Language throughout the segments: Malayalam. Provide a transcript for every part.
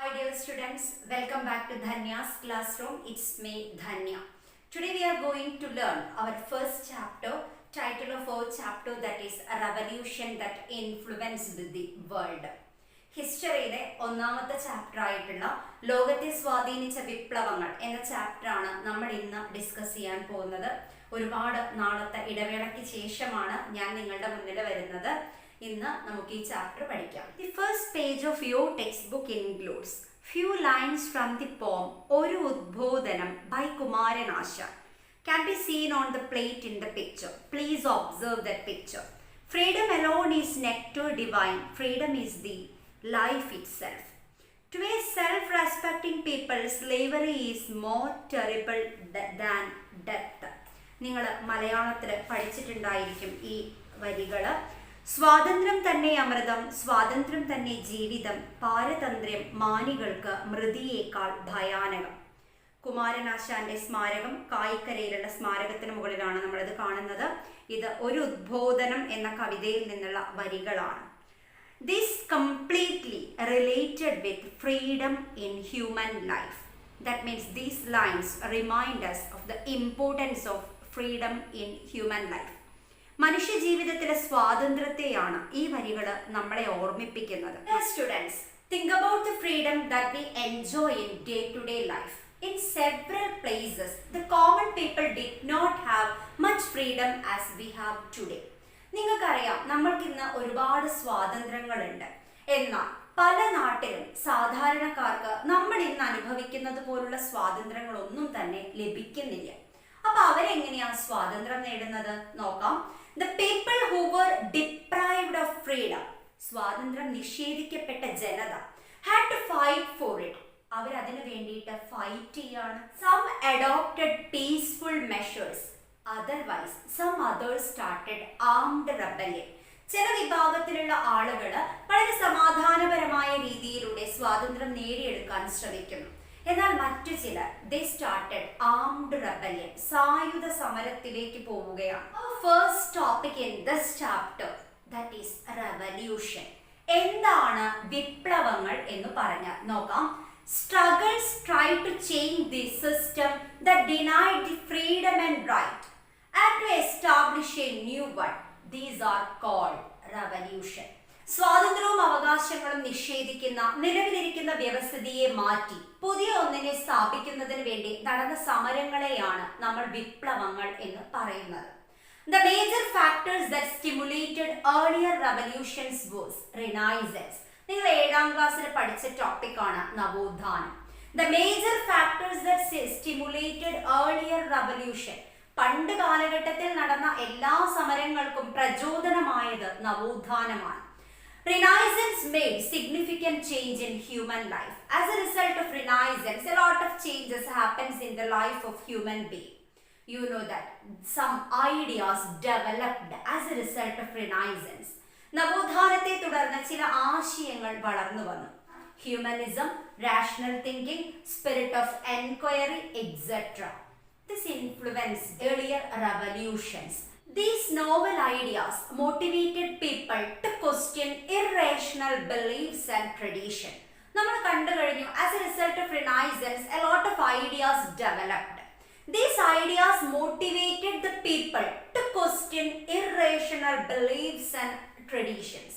Hi dear students, welcome back to Dhanya's classroom. It's me Dhanya. Today we are going to learn our first chapter, title of our chapter that is A Revolution that Influenced the World. ഹിസ്റ്ററിയിലെ ഒന്നാമത്തെ ചാപ്റ്റർ ആയിട്ടുള്ള ലോകത്തെ സ്വാധീനിച്ച വിപ്ലവങ്ങൾ എന്ന ചാപ്റ്ററാണ് നമ്മൾ ഇന്ന് ഡിസ്കസ് ചെയ്യാൻ പോകുന്നത്. ഒരുപാട് നാളത്തെ ഇടവേളയ്ക്ക് ശേഷമാണ് ഞാൻ നിങ്ങളുടെ മുന്നിൽ വരുന്നത്. ഇന്ന് നമുക്ക് ഈ ചാപ്റ്റർ പഠിക്കാം. The first page of your textbook includes few lines from the poem ഒരു ഉദ്ബോധനം by Kumaran Asan. Can be seen on the plate in the picture. Please observe that picture. Freedom alone is nectar divine. Freedom is the life itself. To a self-respecting people, slavery is more terrible than death. നിങ്ങൾ മലയാളത്തിൽ പഠിച്ചിട്ടുണ്ടായിരിക്കും ഈ വരികൾ. സ്വാതന്ത്ര്യം തന്നെ അമൃതം, സ്വാതന്ത്ര്യം തന്നെ ജീവിതം, പാരതന്ത്ര്യം മാനികൾക്ക് മൃതിയേക്കാൾ ഭയാനകം. കുമാരനാശാന്റെ സ്മാരകം കായിക്കരയിലുള്ള സ്മാരകത്തിന് മുകളിലാണ് നമ്മളിത് കാണുന്നത്. ഇത് ഒരു ഉദ്ബോധനം എന്ന കവിതയിൽ നിന്നുള്ള വരികളാണ്. This completely related with freedom in human life. That means these lines remind us of the importance of freedom in human life. മനുഷ്യ ജീവിതത്തിലെ സ്വാതന്ത്ര്യത്തെയാണ് ഈ വരികൾ നമ്മളെ ഓർമ്മിപ്പിക്കുന്നത്. Students, think about the freedom that we enjoy in day-to-day life. In several places, the common people did not have much freedom as we have today. നിങ്ങൾക്കറിയാം, നമ്മൾക്കിന്ന് ഒരുപാട് സ്വാതന്ത്ര്യങ്ങളുണ്ട്. എന്നാൽ പല നാട്ടിലും സാധാരണക്കാർക്ക് നമ്മൾ ഇന്ന് അനുഭവിക്കുന്നത് പോലുള്ള സ്വാതന്ത്ര്യങ്ങളൊന്നും തന്നെ ലഭിക്കുന്നില്ല. അപ്പൊ അവരെങ്ങനെയാ സ്വാതന്ത്ര്യം നേടുന്നത് നോക്കാം. The people who were deprived of freedom, സ്വാതന്ത്ര്യം നിഷേധിക്കപ്പെട്ട ജനത, had to fight for it. അവരതിനു വേണ്ടിയിട്ട് ഫൈറ്റ് ചെയ്യാണ്. Some adopted peaceful measures. Otherwise, some others started armed rebellion. ചില വിഭാഗത്തിലുള്ള ആളുകൾ വളരെ സമാധാനപരമായ രീതിയിലൂടെ സ്വാതന്ത്ര്യം നേടിയെടുക്കാൻ ശ്രമിക്കുന്നു. എന്നാൽ മറ്റു ചിലർ they started armed rebellion, സായുധ സമരത്തിലേക്ക് പോവുകയാണ്. First topic in this chapter, that is revolution. എന്താണ് വിപ്ലവങ്ങൾ എന്ന് പറഞ്ഞാൽ നോക്കാം. Struggles try to change the system that denied the freedom and right and to establish a new one. These are called revolution. സ്വാതന്ത്ര്യവും അവകാശങ്ങളും നിഷേധിക്കുന്ന നിലവിലിരിക്കുന്ന വ്യവസ്ഥിതിയെ മാറ്റി പുതിയ ഒന്നിനെ സ്ഥാപിക്കുന്നതിന് വേണ്ടി നടന്ന സമരങ്ങളെയാണ് നമ്മൾ വിപ്ലവങ്ങൾ എന്ന് പറയുന്നത്. The major factors that stimulated earlier revolutions was Renaissance. നിങ്ങൾ 7ാം ക്ലാസ്സിൽ പഠിച്ച ടോപ്പിക്കാണ് നവോത്ഥാനം. The major factors that stimulated earlier revolution. പണ്ട് കാലഘട്ടത്തിൽ നടന്ന എല്ലാ സമരങ്ങൾക്കും പ്രചോദനമായത് നവോത്ഥാനമാണ്. Renaissance made significant change in human life. As a result of Renaissance, a lot of changes happens in the life of human being. You know that some ideas developed as a result of Renaissance. നവോത്ഥാനത്തെ തുടർന്ന് ചില ആശയങ്ങൾ വളർന്നു വന്നു. Humanism, rational thinking, spirit of enquiry, etc. This influenced earlier revolutions. These novel ideas motivated people to question irrational beliefs and tradition. നമ്മൾ കണ്ടു കഴിഞ്ഞു, as a result of Renaissance, a lot of ideas developed. These ideas motivated the people to question irrational beliefs and traditions.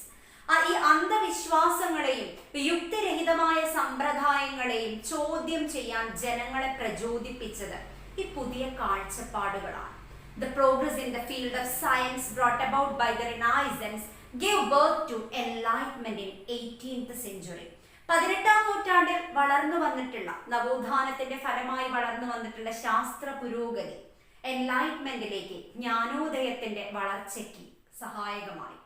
ഈ അന്ധവിശ്വാസങ്ങളെയും യുക്തിരഹിതമായ സമ്പ്രദായങ്ങളെയും ചോദ്യം ചെയ്യാൻ ജനങ്ങളെ പ്രചോദിപ്പിച്ചത് ഈ പുതിയ കാഴ്ചപ്പാടുകളാണ്. The progress in the field of science brought about by the Renaissance gave birth to enlightenment in 18th century. 18ാം നൂറ്റാണ്ടിൽ വളർന്നു വന്നിട്ടുള്ള നവോത്ഥാനത്തിന്റെ ഫലമായി വളർന്നു വന്നിട്ടുള്ള ശാസ്ത്ര പുരോഗതി എൻലൈറ്റ്മെന്റിലേക്ക്, ജ്ഞാനോദയത്തിന്റെ വളർച്ചയ്ക്ക് സഹായകമായി.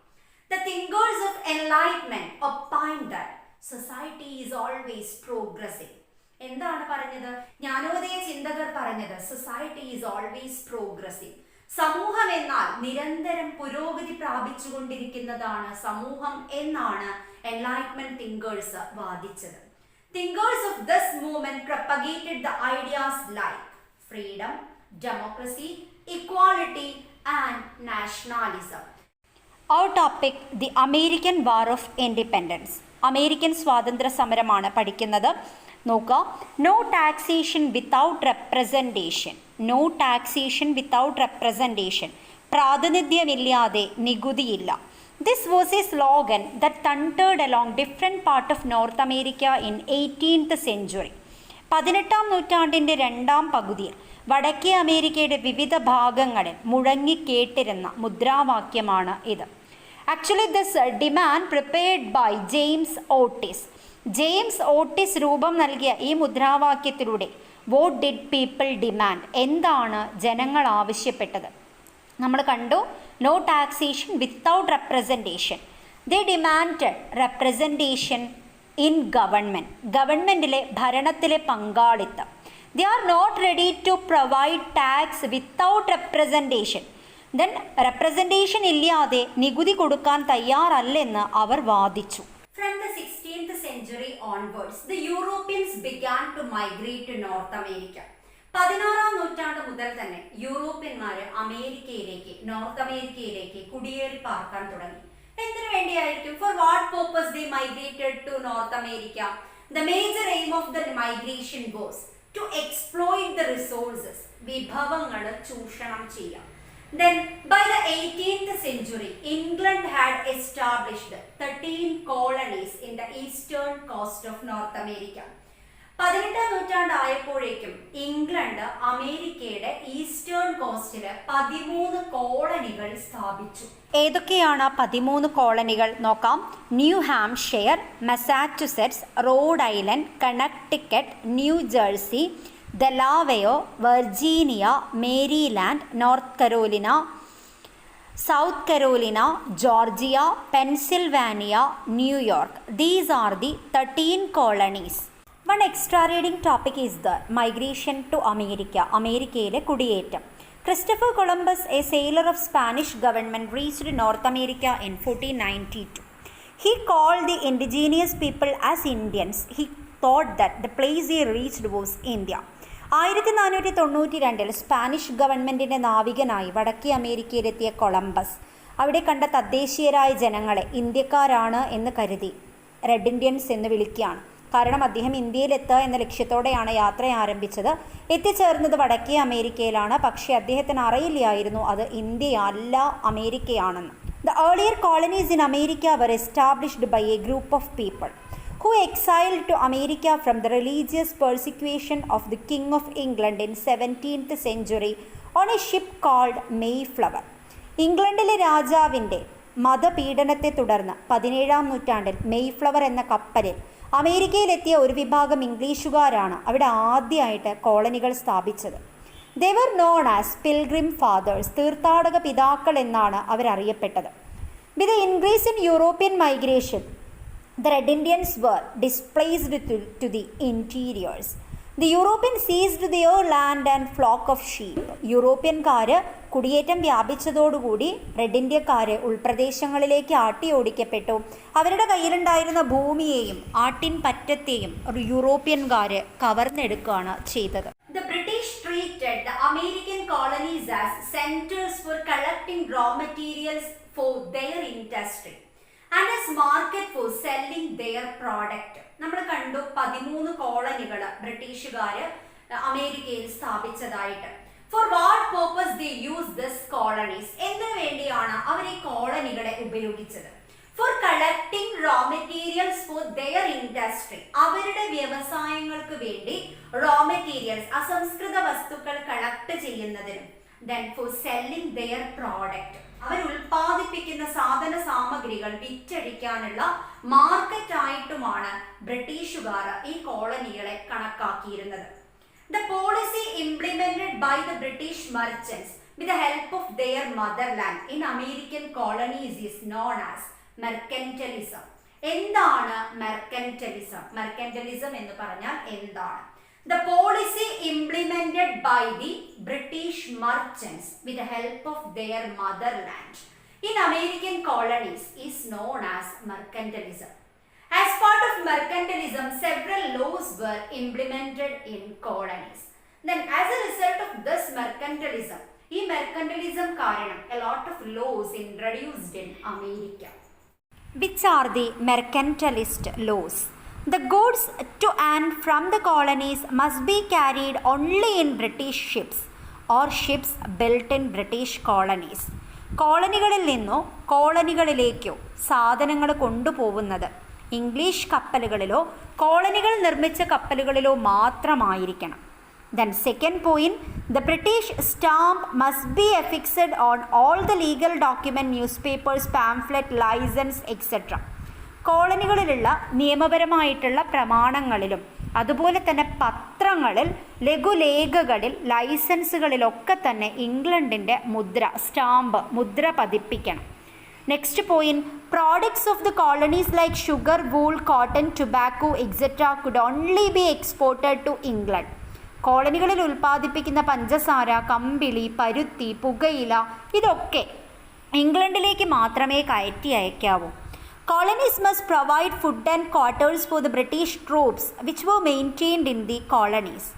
The thinkers of enlightenment opined that society is always progressing. എന്താണ് പറഞ്ഞത്? ജ്ഞാനോദയ ചിന്തകർ പറഞ്ഞത് സൊസൈറ്റി ഈസ് ഓൾവേസ് പ്രോഗ്രസിംഗ്. സമൂഹം എന്നാൽ നിരന്തരം പുരോഗതി പ്രാപിച്ചുകൊണ്ടിരിക്കുന്നതാണ് സമൂഹം എന്നാണ് എൻലൈറ്റ്മെന്റ് തിങ്കേഴ്സ് വാദിച്ചത്. Thinkers of this movement propagated the ideas like freedom, democracy, equality and nationalism. Our topic, the American War of Independence. American സ്വാതന്ത്ര്യ സമരമാണ് പഠിക്കുന്നത്. നോക്കുക, no taxation without representation. No taxation without representation. പ്രാതിനിധ്യമില്ലാതെ നികുതിയില്ല. This was a slogan that thundered along different parts of North America in 18th century. 18-ാം നൂറ്റാണ്ടിൻ്റെ രണ്ടാം പകുതിയിൽ വടക്കേ അമേരിക്കയുടെ വിവിധ ഭാഗങ്ങളിൽ മുഴങ്ങിക്കേട്ടിരുന്ന മുദ്രാവാക്യമാണ് ഇത്. Actually this demand prepared by James Otis രൂപം നൽകിയ ഈ മുദ്രാവാക്യത്തിലൂടെ വോട്ട് ഡിഡ് പീപ്പിൾ ഡിമാൻഡ്, എന്താണ് ജനങ്ങൾ ആവശ്യപ്പെട്ടത്? നമ്മൾ കണ്ടു, no taxation without representation. They demanded representation in ഗവൺമെൻറ്റിലെ ഭരണത്തിലെ പങ്കാളിത്തം. They are not ready to provide tax without representation. Then representation ഇല്ലാതെ നികുതി കൊടുക്കാൻ തയ്യാറല്ലെന്ന് അവർ വാദിച്ചു. From the 16th century onwards, the Europeans began to migrate to North America. 16-ാം നൂറ്റാണ്ട് മുതൽ തന്നെ യൂറോപ്യന്മാർ നോർത്ത് അമേരിക്കയിലേക്ക് കുടിയേറി പാർക്കാൻ തുടങ്ങി. എന്തിനു വേണ്ടിയായിരിക്കും? For what purpose they migrated to North America? The major aim of the migration was to exploit the resources. വിഭവങ്ങൾ ചൂഷണം ചെയ്യാം. Then by the 18th century, England had established 13 colonies in the eastern coast of North America. 18-ാം നൂറ്റാണ്ടായപ്പോഴേക്കും ഇംഗ്ലണ്ട് അമേരിക്കയുടെ ഈസ്റ്റേൺ കോസ്റ്റിൽ 13 കോളനികൾ സ്ഥാപിച്ചു. ഏതൊക്കെയാണ് 13 കോളനികൾ നോക്കാം. New Hampshire, Massachusetts, Rhode Island, Connecticut, New Jersey, Delaware, Virginia, Maryland, North Carolina, South Carolina, Georgia, Pennsylvania, New York. These are the 13 colonies. One extra reading topic is the migration to America. അമേരിക്കയിലെ കുടിയേറ്റം. Christopher Columbus, a sailor of Spanish government, reached North America in 1492. He called the indigenous people as Indians. He thought that the place he reached was India. 1492 Spanish ഗവൺമെൻറ്റിൻ്റെ നാവികനായി വടക്കേ അമേരിക്കയിലെത്തിയ കൊളംബസ് അവിടെ കണ്ട തദ്ദേശീയരായ ജനങ്ങളെ ഇന്ത്യക്കാരാണ് എന്ന് കരുതി റെഡ് ഇന്ത്യൻസ് എന്ന് വിളിക്കുകയാണ്. കാരണം അദ്ദേഹം ഇന്ത്യയിലെത്തുക എന്ന ലക്ഷ്യത്തോടെയാണ് യാത്ര ആരംഭിച്ചത്. എത്തിച്ചേർന്നത് വടക്കേ അമേരിക്കയിലാണ്. പക്ഷേ അദ്ദേഹത്തിന് അറിയില്ലായിരുന്നു അത് ഇന്ത്യയല്ല, അമേരിക്കയാണെന്ന്. The earlier colonies in America were established by a group of people who exiled to America from the religious persecution of the King of England in 17th century on a ship called Mayflower. ഇംഗ്ലണ്ടിലെ രാജാവിൻ്റെ മതപീഡനത്തെ തുടർന്ന് 17-ാം നൂറ്റാണ്ടിൽ മെയ്ഫ്ലവർ എന്ന കപ്പലിൽ അമേരിക്കയിലെത്തിയ ഒരു വിഭാഗം ഇംഗ്ലീഷുകാരാണ് അവിടെ ആദ്യമായിട്ട് കോളനികൾ സ്ഥാപിച്ചത്. They were known as Pilgrim Fathers, തീർത്ഥാടക പിതാക്കൾ എന്നാണ് അവരറിയപ്പെട്ടത്. With the increase in European migration, the Red Indians were displaced to the interiors. The Europeans seized their land and flock of sheep. യൂറോപ്യൻകാർ കുടിയേറ്റം വ്യാപിച്ചതോടുകൂടി റെഡ് ഇന്ത്യക്കാർ ഉൾപ്രദേശങ്ങളിലേക്ക് ആട്ടി ഓടിക്കപ്പെട്ടു. അവരുടെ കയ്യിലുണ്ടായിരുന്ന ഭൂമിയെയും ആട്ടിൻ പറ്റത്തെയും യൂറോപ്യൻകാർ കവർന്നെടുക്കുകയാണ് ചെയ്തത്. The British treated the American colonies as centers for collecting raw materials for their industry and as market for selling their product. നമ്മൾ കണ്ടു 13 കോളനികൾ ബ്രിട്ടീഷുകാർ അമേരിക്കയിൽ സ്ഥാപിച്ചതായിട്ട്. For what purpose they use this colonies? എന്തിനു വേണ്ടിയാണ് അവർ ഈ കോളനികളെ ഉപയോഗിച്ചത്? For collecting raw materials for their industry. അവരുടെ വ്യവസായങ്ങൾക്ക് വേണ്ടി റോ മെറ്റീരിയൽസ്, അസംസ്കൃത വസ്തുക്കൾ കളക്ട് ചെയ്യുന്നതിനും. Then for selling their product, അവർ ഉൽപ്പാദിപ്പിക്കുന്ന സാധന സാമഗ്രികൾ വിറ്റഴിക്കാനുള്ള മാർക്കറ്റായിട്ടുമാണ് ബ്രിട്ടീഷുകാർ ഈ കോളനികളെ കണക്കാക്കിയിരുന്നത്. The policy implemented by the British merchants with the help of their motherland in American colonies is known as mercantilism. എന്താണ് മെർക്കന്റലിസം? മെർക്കന്റലിസം എന്ന് പറഞ്ഞാൽ എന്താണ്? The policy implemented by the British merchants with the help of their motherland in American colonies is known as mercantilism. As part of mercantilism, several laws were implemented in colonies. Then as a result of this mercantilism, ഈ mercantilism കാരണം a lot of laws introduced in America. Which are the mercantilist laws? The goods to and from the colonies must be carried only in British ships or ships built in British colonies. കോളനികളിൽ നിന്നോ കോളനികളിലേക്കോ സാധനങ്ങൾ കൊണ്ടുപോകുന്നത് ഇംഗ്ലീഷ് കപ്പലുകളിലോ കോളനികൾ നിർമ്മിച്ച കപ്പലുകളിലോ മാത്രമായിരിക്കണം. Then second point, the British stamp must be affixed on all the legal document, newspapers, pamphlet, license, etc. കോളനികളിലുള്ള നിയമപരമായിട്ടുള്ള പ്രമാണങ്ങളിലും അതുപോലെ തന്നെ പത്രങ്ങളിൽ, ലഘുലേഖകളിൽ, ലൈസൻസുകളിലൊക്കെ തന്നെ ഇംഗ്ലണ്ടിൻ്റെ മുദ്ര പതിപ്പിക്കണം. Next point, products of the colonies like sugar, wool, cotton, tobacco etcetera could only be exported to England. കോളനികളിൽ ഉൽപ്പാദിപ്പിക്കുന്ന പഞ്ചസാര, കമ്പിളി, പരുത്തി, പുകയില ഇതൊക്കെ ഇംഗ്ലണ്ടിലേക്ക് മാത്രമേ കയറ്റി അയക്കാവൂ. Colonies must provide food and quarters for the British troops which were maintained in the colonies.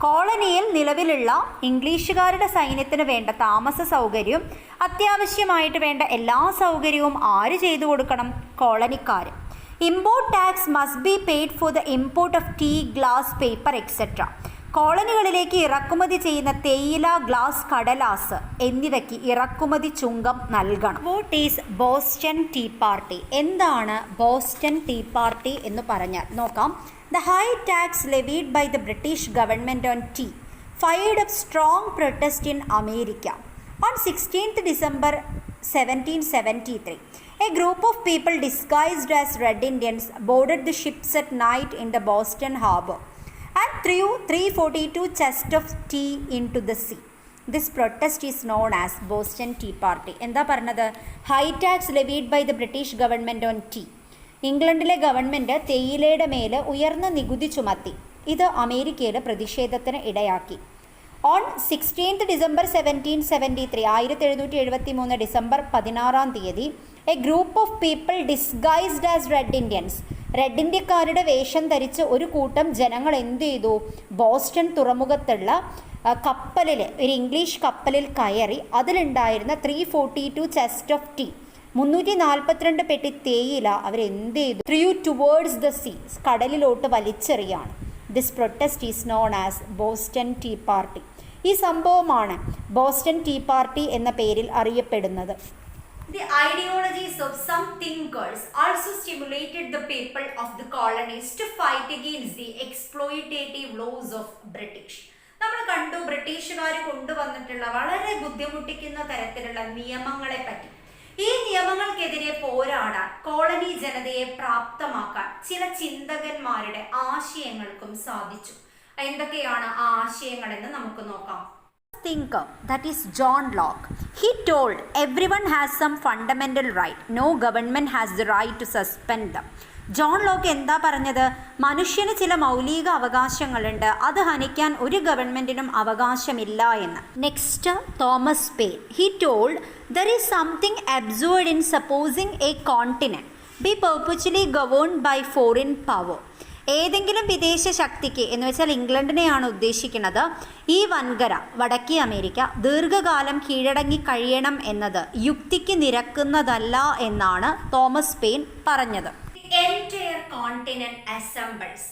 കോളനിയിൽ നിലവിലുള്ള ഇംഗ്ലീഷുകാരുടെ സൈന്യത്തിന് വേണ്ട താമസ സൗകര്യവും അത്യാവശ്യമായിട്ട് വേണ്ട എല്ലാ സൗകര്യവും ആര് ചെയ്തു കൊടുക്കണം? കോളനിക്കാർ. Import tax must be paid for the import of tea, glass, paper etcetera. കോളനികളിലേക്ക് ഇറക്കുമതി ചെയ്യുന്ന തേയില, ഗ്ലാസ്, കടലാസ് എന്നിവയ്ക്ക് ഇറക്കുമതി ചുങ്കം നൽകണം. What is Boston tea party? എന്താണ് ബോസ്റ്റൺ ടീ പാർട്ടി എന്ന് പറഞ്ഞാൽ നോക്കാം. The high tax levied by the British government on tea fired up strong protest in America. On 16th December 1773, a group of people disguised as Red Indians boarded the ships at night in the Boston harbor and threw 342 chests of tea into the sea. This protest is known as Boston Tea Party. എന്താ പറഞ്ഞത്? High tax levied by the British government on tea. ഇംഗ്ലണ്ടിലെ ഗവൺമെൻറ് തേയിലയുടെ മേൽ ഉയർന്ന നികുതി ചുമത്തി. ഇത് അമേരിക്കയിൽ പ്രതിഷേധത്തിന് ഇടയാക്കി. On 16th December 1773, 1773 December 16 a group of people disguised as red Indians, red ഇന്ത്യക്കാരുടെ വേഷം ധരിച്ച് ഒരു കൂട്ടം ജനങ്ങൾ എന്ത് ചെയ്തു? ബോസ്റ്റൺ തുറമുഖത്തുള്ള കപ്പലിൽ, ഒരു ഇംഗ്ലീഷ് കപ്പലിൽ കയറി അതിലുണ്ടായിരുന്ന 342 ചെസ്റ്റ് ഓഫ് ടീ, 342 പെട്ടി തേയില അവരെന്ത് ചെയ്തു? ത്രൂ ടുവേർഡ്സ് ദ സീ, കടലിലോട്ട് വലിച്ചെറിയാണ്. This protest is known as Boston tea party. ഈ സംഭവമാണ് ബോസ്റ്റൺ ടീ പാർട്ടി എന്ന പേരിൽ അറിയപ്പെടുന്നത്. The ideologies of some thinkers also stimulated the people of the colonies to fight against the exploitative laws of British. നമ്മൾ കണ്ടു ബ്രിട്ടീഷുകാർ കൊണ്ടുവന്നിട്ടുള്ള വളരെ ബുദ്ധിമുട്ടിക്കുന്ന തരത്തിലുള്ള നിയമങ്ങളെ പറ്റി. ഈ നിയമങ്ങൾക്കെതിരെ പോരാടാൻ കോളനി ജനതയെ പ്രാപ്തമാക്കാൻ ചില ചിന്തകന്മാരുടെ ആശയങ്ങൾക്കും സാധിച്ചു. എന്തൊക്കെയാണ് ആ ആശയങ്ങളെന്ന് നമുക്ക് നോക്കാം. Thinker, that is John Locke. He told everyone has some fundamental right. No government has the right to suspend them. John Locke എന്താ പറഞ്ഞത്? മനുഷ്യന് ചില മൗലിക അവകാശങ്ങളുണ്ട്, അത് ഹനിക്കാൻ ഒരു ഗവൺമെൻറ്റിനും അവകാശമില്ല എന്ന്. Next, Thomas Paine. He told there is something absurd in supposing a continent be perpetually governed by foreign power. ഏതെങ്കിലും വിദേശ ശക്തിക്ക്, എന്ന് വെച്ചാൽ ഇംഗ്ലണ്ടിനെയാണ് ഉദ്ദേശിക്കുന്നത്, ഈ വൻകര വടക്കേ അമേരിക്ക ദീർഘകാലം കീഴടങ്ങി കഴിയണം എന്നത് യുക്തിക്ക് നിരക്കുന്നതല്ല എന്നാണ് തോമസ് പെയിൻ പറഞ്ഞത്. Entire continent assembles.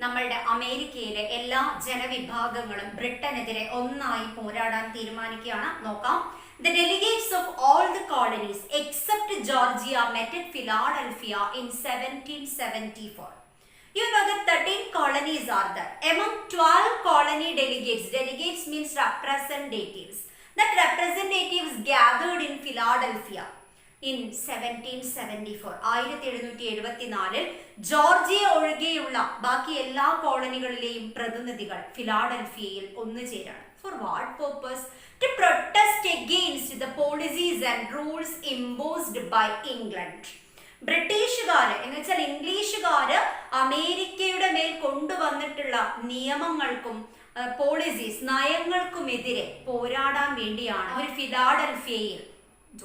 നമ്മളുടെ അമേരിക്കയിലെ എല്ലാ ജനവിഭാഗങ്ങളും ബ്രിട്ടനെതിരെ ഒന്നായി പോരാടാൻ തീരുമാനിക്കുകയാണ്. നോക്കാം. The delegates of all the colonies except Georgia met at Philadelphia in 1774. You know that 13 colonies are there. Among 12 colony delegates means representatives. That representatives gathered in Philadelphia in 1774. 1774 Georgia ഒഴികെയുള്ള ബാക്കി എല്ലാ കോളനികളിലെയും പ്രതിനിധികൾ ഫിലാഡൽഫിയയിൽ ഒന്നുചേരാണ്. For what purpose? To protest against the policies and rules imposed by England. ബ്രിട്ടീഷുകാര് എന്ന് വെച്ചാൽ ഇംഗ്ലീഷുകാര് അമേരിക്കയുടെ മേൽ കൊണ്ടുവന്നിട്ടുള്ള നിയമങ്ങൾക്കും പോളിസീസ്, നയങ്ങൾക്കുമെതിരെ പോരാടാൻ വേണ്ടിയാണ് അവർ ഫിലാഡൽഫിയയിൽ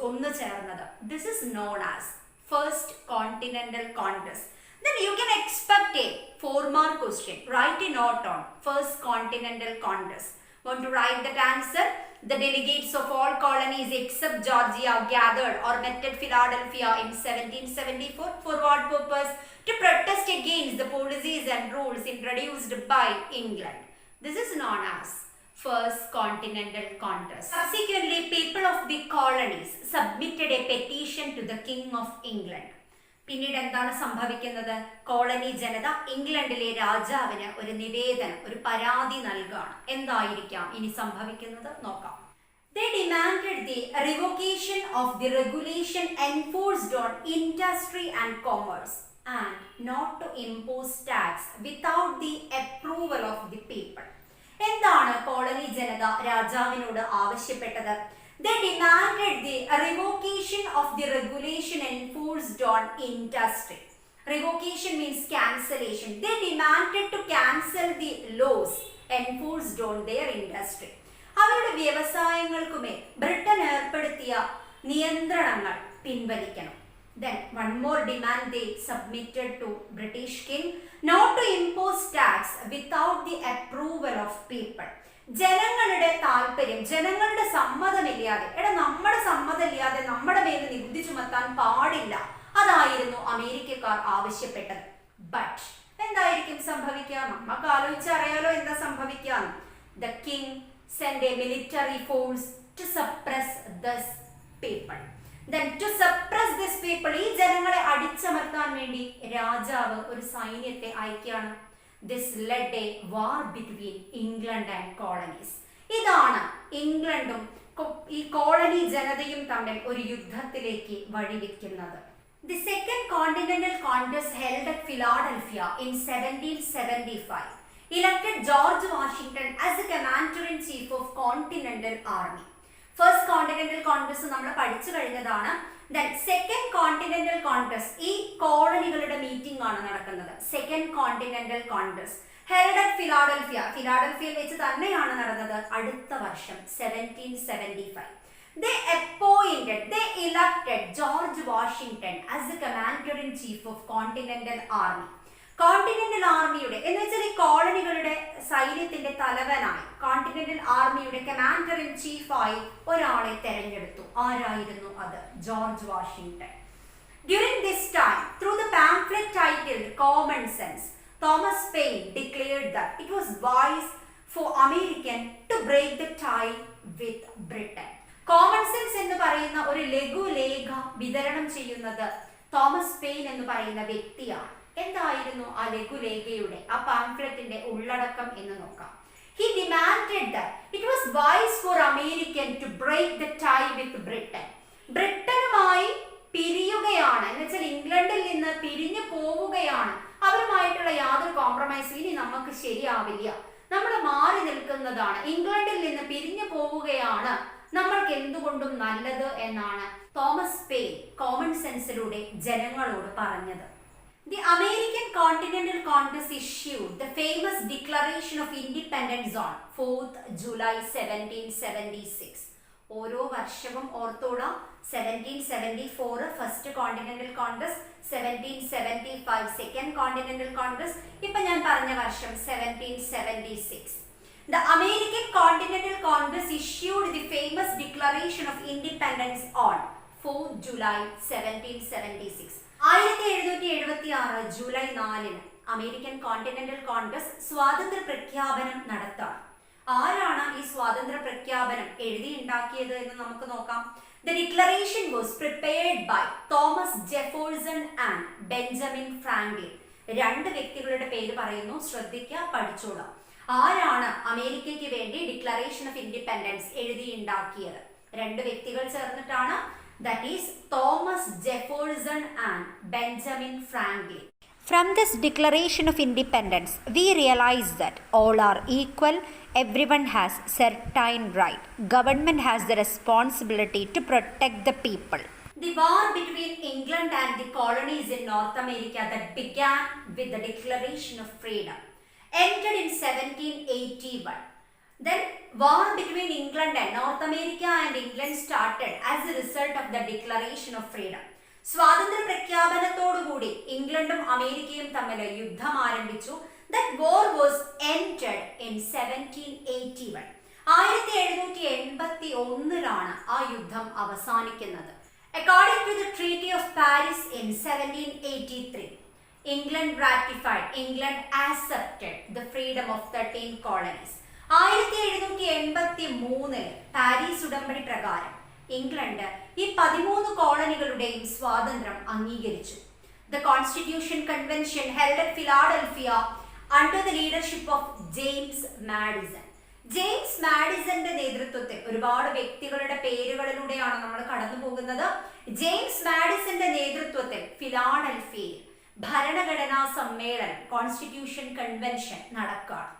ഒന്ന് ചേർന്നത്. This is known as first continental Congress. Then you can expect a 4-mark question. Write a note on First Continental Congress. Want to write that answer? the delegates of all colonies except Georgia gathered or met at Philadelphia in 1774 for what purpose? To protest against the policies and rules introduced by England. This is known as First Continental Congress. Subsequently, people of the colonies submitted a petition to the King of England. പിന്നീട് എന്താണ് സംഭവിക്കുന്നത്? കോളനി ജനത ഇംഗ്ലണ്ടിലെ രാജാവിന് ഒരു നിവേദനം, ഒരു പരാതി നൽകുകയാണ്. എന്തായിരിക്കാം ഇനി സംഭവിക്കുന്നത് നോക്കാം. They demanded the revocation of the regulation enforced on industry and commerce and not to impose tax without the approval of the people. എന്താണ് കോളനി ജനത രാജാവിനോട് ആവശ്യപ്പെട്ടത്? They demanded the revocation of the regulation enforced on industry. Revocation means cancellation. They demanded to cancel the laws enforced on their industry. അവരുടെ വ്യവസായങ്ങൾക്കുമേൽ ബ്രിട്ടൻ ഏർപ്പെടുത്തിയ നിയന്ത്രണങ്ങൾ പിൻവലിക്കണം. Then one more demand they submitted to British King, not to impose tax without the approval of people. ജനങ്ങളുടെ താല്പര്യം, ജനങ്ങളുടെ സമ്മതമില്ലാതെ, നമ്മുടെ സമ്മതമില്ലാതെ നമ്മുടെ മേൽ നികുതി ചുമത്താൻ പാടില്ല. അതായിരുന്നു അമേരിക്കക്കാർ ആവശ്യപ്പെട്ടത്. ബട്ട് എന്തായിരിക്കും സംഭവിക്കുക? നമുക്ക് ആലോചിച്ചറിയാലോ എന്താ സംഭവിക്കുക. The king sent a military force to suppress this people. Then to suppress this people, ഈ ജനങ്ങളെ അടിച്ചമർത്താൻ വേണ്ടി രാജാവ് ഒരു സൈന്യത്തെ അയക്കുകയാണ്. This led a war between England and colonies. ഇതാണ് ഇംഗ്ലണ്ടും ഈ കോളനി ജനതയും തമ്മിൽ ഒരു യുദ്ധത്തിലേക്ക് വഴിവെക്കുന്നത്. The Second Continental Congress held at Philadelphia in 1775 elected George Washington as the commander-in-chief of Continental Army. First Continental Congress നമ്മൾ പഠിച്ചു കഴിഞ്ഞതാണ്. Then Second Continental Congress, ഈ കോളനികളുടെ മീറ്റിംഗ് ആണ് നടക്കുന്നത്. Second Continental Congress held at Philadelphia. ഫിലാഡൽഫിയയിൽ വെച്ച് തന്നെയാണ് നടന്നത്. അടുത്ത വർഷം 1775. They elected George Washington as the commander-in-chief of Continental Army. Continental ആർമിയുടെ എന്ന് വെച്ചാൽ ഈ കോളനികളുടെ സൈന്യത്തിന്റെ തലവനായി കോണ്ടിനെന്റൽ ആർമിയുടെ കമാൻഡർ ഇൻ ചീഫായി ഒരാളെ തെരഞ്ഞെടുത്തു. ആരായിരുന്നു അത്? George Washington. During this time, through the pamphlet titled Common Sense, Thomas Paine declared that it was wise for American to break the tie with Britain. Common sense എന്ന് പറയുന്ന ഒരു ലഘുലേഖ വിതരണം ചെയ്യുന്നത് തോമസ് പെയിൻ എന്ന് പറയുന്ന വ്യക്തിയാണ്. എന്തായിരുന്നു ആ ലഘുലേഖയുടെ, ആ പാംഫ്ലെറ്റിന്റെ ഉള്ളടക്കം എന്ന് നോക്കാം. He demanded that it was wise for American to break the tie with Britain. ബ്രിട്ടനുമായി പിരിയുകയാണ് എന്ന് വെച്ചാൽ ഇംഗ്ലണ്ടിൽ നിന്ന് പിരിഞ്ഞു പോവുകയാണ്. അവരുമായിട്ടുള്ള യാതൊരു കോംപ്രമൈസും ഇനി നമുക്ക് ശരിയാവില്ല, നമ്മൾ മാറി നിൽക്കുന്നതാണ്, ഇംഗ്ലണ്ടിൽ നിന്ന് പിരിഞ്ഞു പോവുകയാണ് നമ്മൾക്ക് എന്തുകൊണ്ടും നല്ലത് എന്നാണ് തോമസ് പെയിൻ കോമൺ സെൻസിലൂടെ ജനങ്ങളോട് പറഞ്ഞത്. The American Continental Congress issued the famous Declaration of Independence on 4th July 1776. ഓരോ വർഷവും ഓർത്തോളാം. 1774 first continental Congress, 1775 second continental Congress, ഇപ്പൊ ഞാൻ പറഞ്ഞ വർഷം 1776. The American Continental Congress issued the famous Declaration of Independence on 4th July 1776. 1776 July 4 American continental Congress സ്വാതന്ത്ര്യ പ്രഖ്യാപനം നടത്താം. ആരാണ് ഈ സ്വാതന്ത്ര്യ പ്രഖ്യാപനം എഴുതിയുണ്ടാക്കിയത് എന്ന് നമുക്ക് നോക്കാം. The declaration was prepared by Thomas Jefferson and Benjamin Franklin. രണ്ട് വ്യക്തികളുടെ പേര് പറയുന്നു, ശ്രദ്ധിക്കുക, പഠിച്ചോളാം. ആരാണ് അമേരിക്കയ്ക്ക് വേണ്ടി ഡിക്ലറേഷൻ ഓഫ് ഇൻഡിപെൻഡൻസ് എഴുതിയുണ്ടാക്കിയത്? രണ്ട് വ്യക്തികൾ ചേർന്നിട്ടാണ്. That is Thomas Jefferson and Benjamin Franklin. From this Declaration of Independence, we realize that all are equal, everyone has certain right, government has the responsibility to protect the people. The war between England and the colonies in North America that began with the Declaration of Freedom ended in 1781. Then war between England and North America and England started as a result of the Declaration of Freedom. സ്വാതന്ത്ര്യ പ്രഖ്യാപനത്തോടുകൂടി ഇംഗ്ലണ്ടും അമേരിക്കയും തമ്മിൽ യുദ്ധം ആരംഭിച്ചു. That war was ended in 1781. 1781 ആ യുദ്ധം അവസാനിക്കുന്നത്. According to the Treaty of Paris in 1783, England accepted the freedom of 13 colonies. 1783 Paris ഉടമ്പടി പ്രകാരം ഇംഗ്ലണ്ട് ഈ 13 കോളനികളുടെയും സ്വാതന്ത്ര്യം അംഗീകരിച്ചു. The Constitution Convention held at Philadelphia under the leadership of James Madison. James മാഡിസന്റെ നേതൃത്വത്തിൽ ഒരുപാട് വ്യക്തികളുടെ പേരുകളിലൂടെയാണ് നമ്മൾ കടന്നു പോകുന്നത്. ജെയിംസ് മാഡിസന്റെ നേതൃത്വത്തിൽ ഫിലാഡൽഫിയയിൽ ഭരണഘടനാ സമ്മേളനം കോൺസ്റ്റിറ്റ്യൂഷൻ കൺവെൻഷൻ നടക്കുകയാണ്.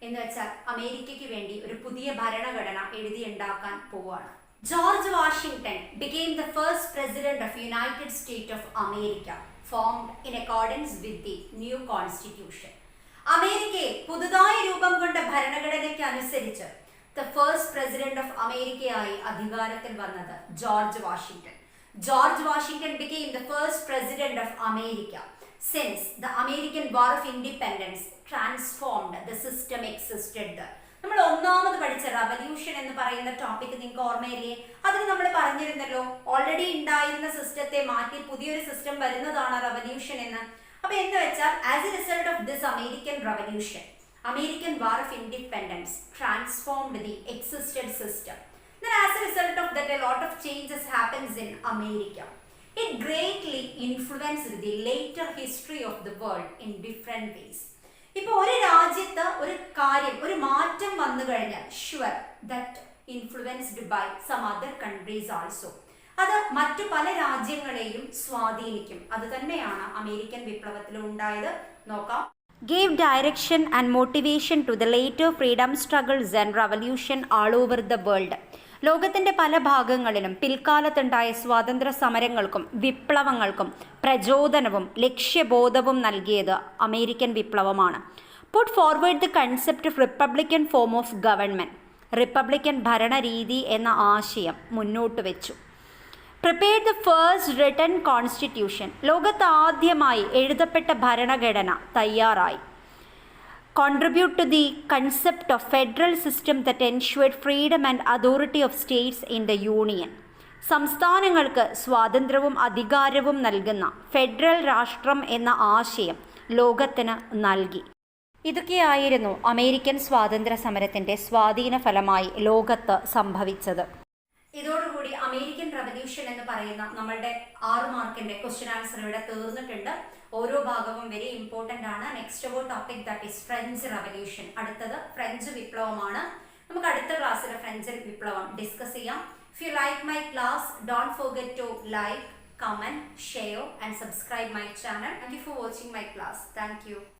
എന്ന് വെച്ചാൽ അമേരിക്കയ്ക്ക് വേണ്ടി ഒരു പുതിയ ഭരണഘടന എഴുതിയുണ്ടാക്കാൻ പോവുകയാണ്. George Washington became the first president of United States of America, formed in accordance with the new constitution. അമേരിക്കയെ പുതുതായി രൂപം കൊണ്ട ഭരണഘടനയ്ക്ക് അനുസരിച്ച് ദ ഫസ്റ്റ് പ്രസിഡന്റ് ഓഫ് അമേരിക്കയായി അധികാരത്തിൽ വന്നത് George Washington. George Washington became the first president of America since the American War of Independence transformed the system existed there. നമ്മൾ ഒന്നാമത് പഠിച്ച റവല്യൂഷൻ എന്ന് പറയുന്ന ടോപ്പിക് നിങ്ങൾക്ക് ഓർമ്മയില്ലേ? അതിന് നമ്മൾ പറഞ്ഞിരുന്നല്ലോ, ഓൾറെഡി ഉണ്ടായിരുന്ന സിസ്റ്റത്തെ മാറ്റി പുതിയൊരു സിസ്റ്റം വരുന്നതാണ് റവല്യൂഷൻ എന്ന്. അപ്പൊ എന്ന് വെച്ചാൽ as A result of this American revolution, American war of independence transformed the existed system. Then as a result of that, a lot of changes happens in America. It greatly influenced the later history of the world in different ways. ഇപ്പോൾ ഒരു രാജ്യത്ത് ഒരു കാര്യം, ഒരു മാറ്റം വന്നു കഴിഞ്ഞാൽ sure that influenced by some other countries also. അത് മറ്റു പല രാജ്യങ്ങളെയും സ്വാധീനിക്കും. അത് തന്നെയാണ് അമേരിക്കൻ വിപ്ലവത്തിലും ഉണ്ടായത്. നോക്കാം. Gave direction and motivation to the later freedom struggles and revolution all over the world. ലോകത്തിൻ്റെ പല ഭാഗങ്ങളിലും പിൽക്കാലത്തുണ്ടായ സ്വാതന്ത്ര്യ സമരങ്ങൾക്കും വിപ്ലവങ്ങൾക്കും പ്രചോദനവും ലക്ഷ്യബോധവും നൽകിയത് അമേരിക്കൻ വിപ്ലവമാണ്. Put forward the concept of republican form of government, republican ഭരണരീതി എന്ന ആശയം മുന്നോട്ട് വെച്ചു. Prepared the first written constitution, ലോകത്ത് ആദ്യമായി എഴുതപ്പെട്ട ഭരണഘടന തയ്യാറായി. Contribute to the concept of federal system that ensured freedom and authority of states in the union. സംസ്ഥാനങ്ങൾക്ക് സ്വാതന്ത്ര്യവും അധികാരവും നൽകുന്ന ഫെഡറൽ രാഷ്ട്രം എന്ന ആശയം ലോകത്തിന് നൽകി. ഇതൊക്കെയായിരുന്നു അമേരിക്കൻ സ്വാതന്ത്ര്യ സമരത്തിൻ്റെ സ്വാധീന ഫലമായി ലോകത്ത് സംഭവിച്ചത്. ഇതോടുകൂടി അമേരിക്കൻ റവല്യൂഷൻ എന്ന് പറയുന്ന നമ്മളുടെ 6 മാർക്കിന്റെ ക്വസ്റ്റ്യൻ ആൻസർ ഇവിടെ തീർന്നിട്ടുണ്ട്. ഓരോ ഭാഗവും വെരി ഇമ്പോർട്ടൻ്റ് ആണ്. Next topic that is French revolution. അടുത്തത് ഫ്രഞ്ച് വിപ്ലവമാണ്. നമുക്ക് അടുത്ത ക്ലാസ്സിൽ ഫ്രഞ്ച് വിപ്ലവം ഡിസ്കസ് ചെയ്യാം. If you like my class, don't forget to like, comment, share and subscribe my channel. Thank you for watching my class. Thank you.